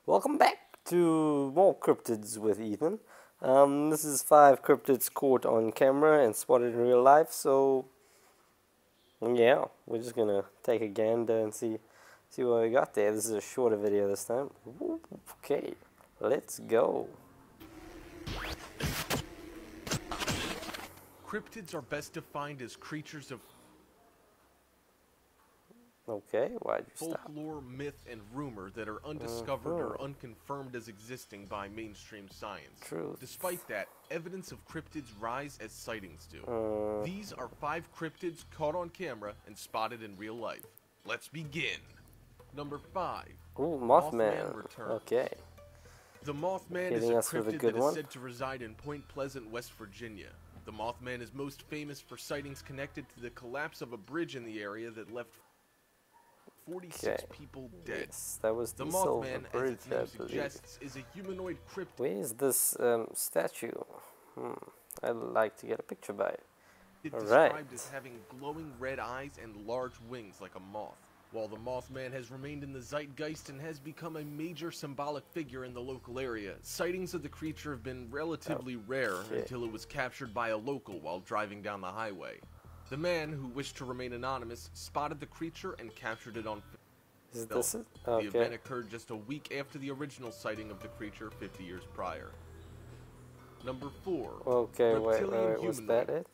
Welcome back to more cryptids with Ethan. This is 5 cryptids caught on camera and spotted in real life, so yeah, we're just gonna take a gander and see what we got there. This is a shorter video this time. Okay, let's go. Cryptids are best defined as creatures of Okay, why'd you stop? folklore, myth, and rumor that are undiscovered or unconfirmed as existing by mainstream science. Truth. Despite that, evidence of cryptids rise as sightings do. These are 5 cryptids caught on camera and spotted in real life. Let's begin. Number 5. Ooh, Mothman. Returns. Okay. The Mothman is a cryptid that is said to reside in Point Pleasant, West Virginia. The Mothman is most famous for sightings connected to the collapse of a bridge in the area that left 46 people dead. Yes, that was the Mothman, as its name suggests, is a humanoid cryptid. Where is this statue? I'd like to get a picture by it. It's described as having glowing red eyes and large wings like a moth. While the Mothman has remained in the zeitgeist and has become a major symbolic figure in the local area, sightings of the creature have been relatively rare until it was captured by a local while driving down the highway. The man, who wished to remain anonymous, spotted the creature and captured it on film. Is this it? Okay. The event occurred just a week after the original sighting of the creature 50 years prior. Number 4. Okay, wait, was that it?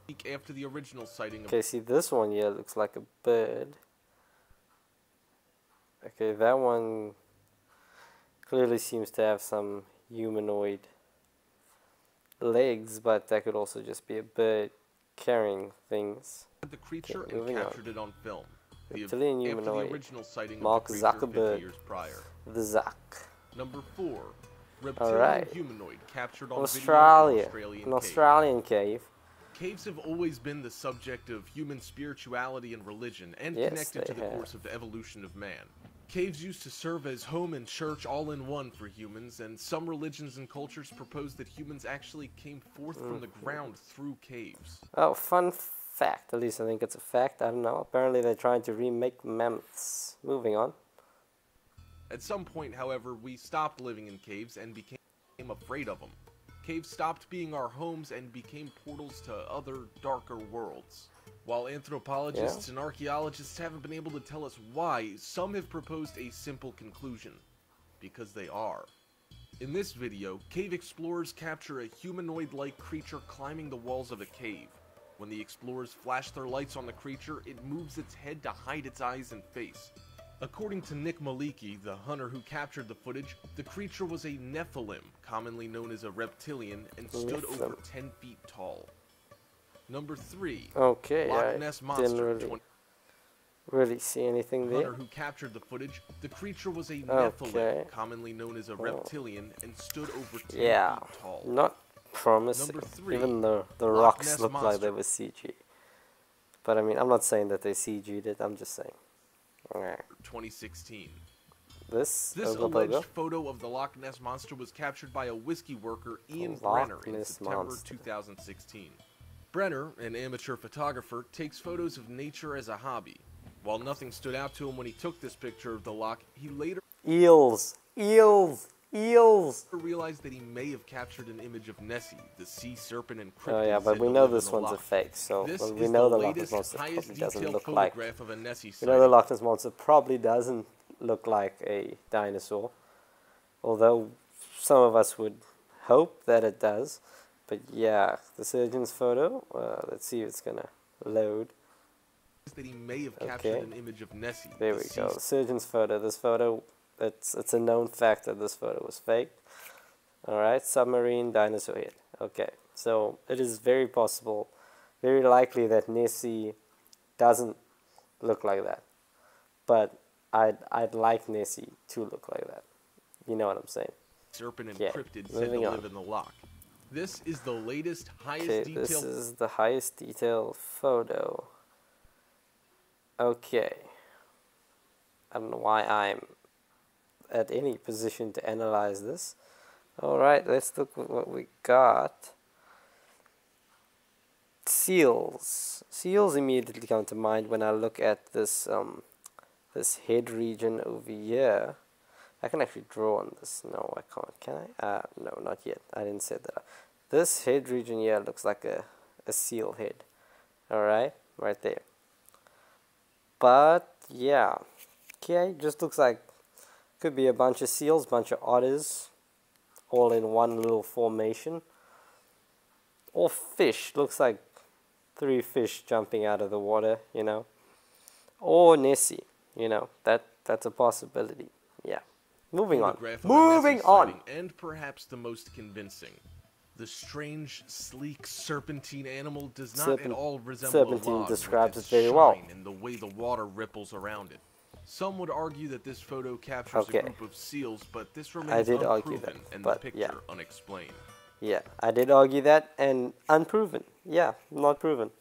Week after the original sighting of Okay, see this one here looks like a bird. Okay, that one clearly seems to have some humanoid legs, but that could also just be a bird carrying things. The creature and captured it on film. Reptilian humanoid. The original sighting Mark of the creature 50 Zuckerberg. years prior. The Zuck. Number 4. Reptilian humanoid captured on Australia. video in An Australian cave. Caves have always been the subject of human spirituality and religion, and connected to the course of the evolution of man. Caves used to serve as home and church all in one for humans, and some religions and cultures propose that humans actually came forth from the ground through caves. Oh, fun fact. At least I think it's a fact. I don't know. Apparently they're trying to remake mammoths. Moving on. At some point, however, we stopped living in caves and became afraid of them. Caves stopped being our homes and became portals to other, darker worlds. While anthropologists and archaeologists haven't been able to tell us why, some have proposed a simple conclusion. Because they are. In this video, cave explorers capture a humanoid-like creature climbing the walls of a cave. When the explorers flash their lights on the creature, it moves its head to hide its eyes and face. According to Nick Maliki, the hunter who captured the footage, the creature was a Nephilim, commonly known as a reptilian, and stood over 10 feet tall. Number 3. Okay, Loch Ness Monster. Didn't really see anything there. Hunter who captured the footage, the creature was a Nephilim, commonly known as a reptilian, and stood over 10 feet tall. Not promising. Number 3. Even though the rocks look like they were CG. But I mean, I'm not saying that they CG'd it, I'm just saying. 2016. This alleged photo of the Loch Ness Monster was captured by a whiskey worker, Ian Brenner, in September 2016. Brenner, an amateur photographer, takes photos of nature as a hobby. While nothing stood out to him when he took this picture of the loch, he later realized that he may have captured an image of Nessie, the sea serpent and cryptid. Oh yeah, but we know this one's a fake, so we know the Loch Ness Monster probably doesn't look like. We know the Loch Ness Monster probably doesn't look like a dinosaur, although some of us would hope that it does. But yeah, the surgeon's photo. Let's see if it's gonna load. That he may have captured an image of Nessie. There we go. The surgeon's photo. This photo. It's a known fact that this photo was fake. Alright, submarine dinosaur head. Okay, so it is very possible, very likely that Nessie doesn't look like that. But I'd like Nessie to look like that. You know what I'm saying? Serpent and cryptid said to live in the loch. This is the latest, highest detail. This is the highest detail photo. Okay. I don't know why I'm at any position to analyze this. Alright, let's look at what we got. Seals. Seals immediately come to mind when I look at this this head region over here. I can actually draw on this. No, I can't. Can I? No, not yet. I didn't set that up. This head region here looks like a seal head. Alright, right there. But, yeah. Okay, just looks like could be a bunch of seals, bunch of otters, all in one little formation. Or fish. Looks like 3 fish jumping out of the water, you know. Or Nessie, you know. That's a possibility. Yeah. Moving on. Moving on! And perhaps the most convincing. The strange, sleek serpentine animal does not at all resemble a log, describes with its it very well. shine and the way the water ripples around it. Some would argue that this photo captures a group of seals, but this remains unproven and the picture unexplained. Yeah, I did argue that, and unproven. Yeah, not proven,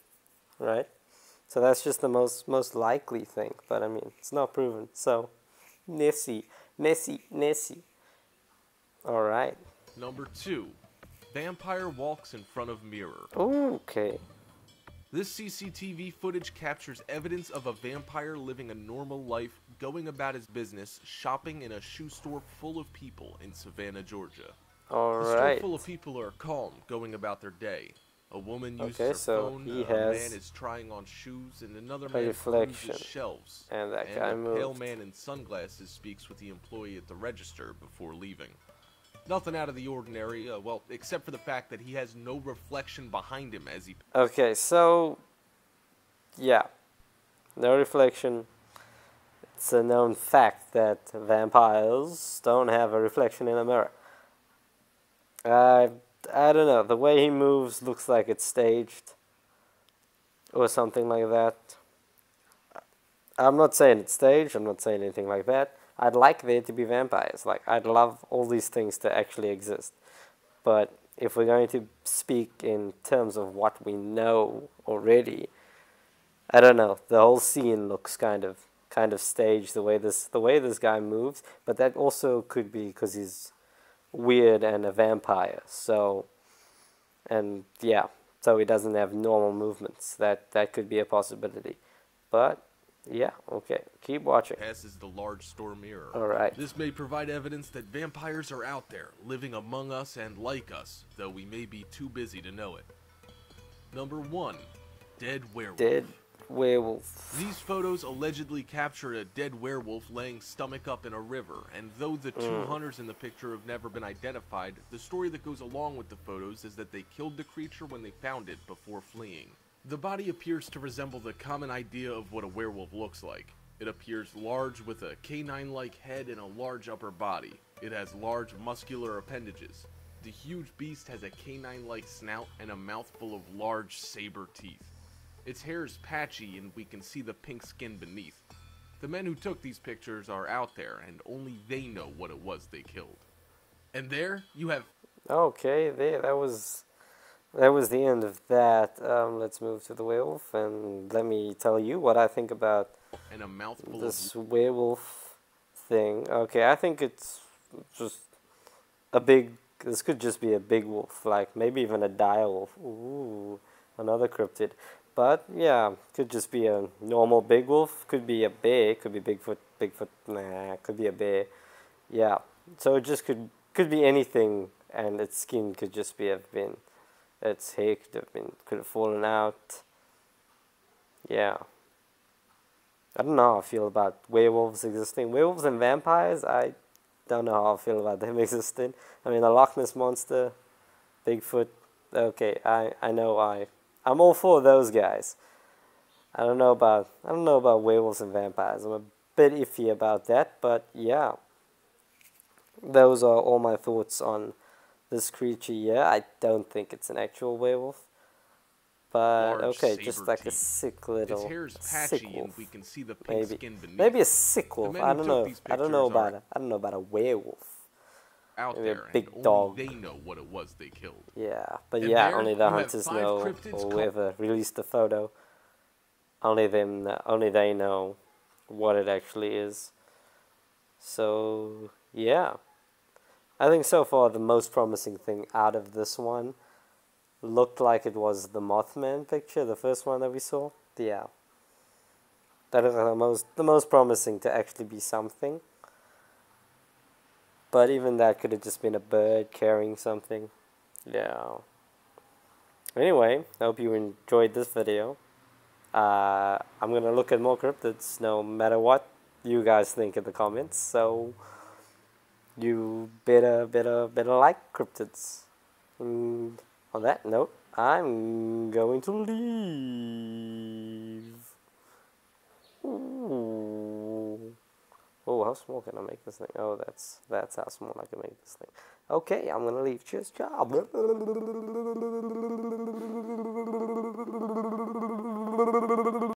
right? So that's just the most likely thing, but I mean, it's not proven. So, Nessie. All right. Number 2. Vampire walks in front of mirror. Okay. This CCTV footage captures evidence of a vampire living a normal life, going about his business, shopping in a shoe store full of people in Savannah, Georgia. All the right. store full of people are calm, going about their day. A woman uses her phone, he a has man is trying on shoes, and another a man reflection. cruises shelves. And that guy a pale moved. man in sunglasses speaks with the employee at the register before leaving. Nothing out of the ordinary, well, except for the fact that he has no reflection behind him as he... Okay, so, yeah, no reflection. It's a known fact that vampires don't have a reflection in a mirror. I don't know, the way he moves looks like it's staged, or something like that. I'm not saying it's staged, I'm not saying anything like that. I'd like there to be vampires. Like, I'd love all these things to actually exist. But if we're going to speak in terms of what we know already, I don't know. The whole scene looks kind of staged, the way this guy moves. But that also could be because he's weird and a vampire. So, and yeah, so he doesn't have normal movements. That could be a possibility. But yeah, okay. Keep watching. Passes the large store mirror. Alright. This may provide evidence that vampires are out there, living among us and like us, though we may be too busy to know it. Number 1. Dead werewolf. Dead werewolf. These photos allegedly capture a dead werewolf laying stomach up in a river, and though the 2 hunters in the picture have never been identified, the story that goes along with the photos is that they killed the creature when they found it before fleeing. The body appears to resemble the common idea of what a werewolf looks like. It appears large with a canine-like head and a large upper body. It has large muscular appendages. The huge beast has a canine-like snout and a mouth full of large saber teeth. Its hair is patchy and we can see the pink skin beneath. The men who took these pictures are out there and only they know what it was they killed. And there you have... Okay, there, that was the end of that. Let's move to the werewolf, and let me tell you what I think about and a mouthful this werewolf thing. Okay, I think it's just a big... This could just be a big wolf, like maybe even a dire wolf. Ooh, another cryptid. But yeah, could just be a normal big wolf. Could be a bear. Could be Bigfoot. Nah, could be a bear. Yeah. So it just could be anything, and its skin could just have been, its hair could have fallen out. Yeah. I don't know how I feel about werewolves existing. Werewolves and vampires, I don't know how I feel about them existing. I mean, the Loch Ness Monster, Bigfoot. Okay, I know I'm all for those guys. I don't know about werewolves and vampires. I'm a bit iffy about that, but yeah. Those are all my thoughts on this creature here. I don't think it's an actual werewolf. But okay, just like a sick little sick wolf. And we can see the pink skin beneath. Maybe a sick wolf. I don't know. I don't know about a werewolf. Out maybe there, a big and dog. Only they know what it was they killed. Yeah, but and yeah, there, only the hunters know, or whoever released the photo. Only they know what it actually is. So yeah, I think so far the most promising thing out of this one looked like it was the Mothman picture, the first one that we saw. Yeah, that is the most promising to actually be something. But even that could have just been a bird carrying something. Yeah. Anyway, I hope you enjoyed this video. I'm gonna look at more cryptids no matter what you guys think in the comments. So you better like cryptids. And on that note, I'm going to leave. Ooh. Oh, how small can I make this thing? Oh, that's how small I can make this thing. Okay, I'm gonna leave. Cheers, job.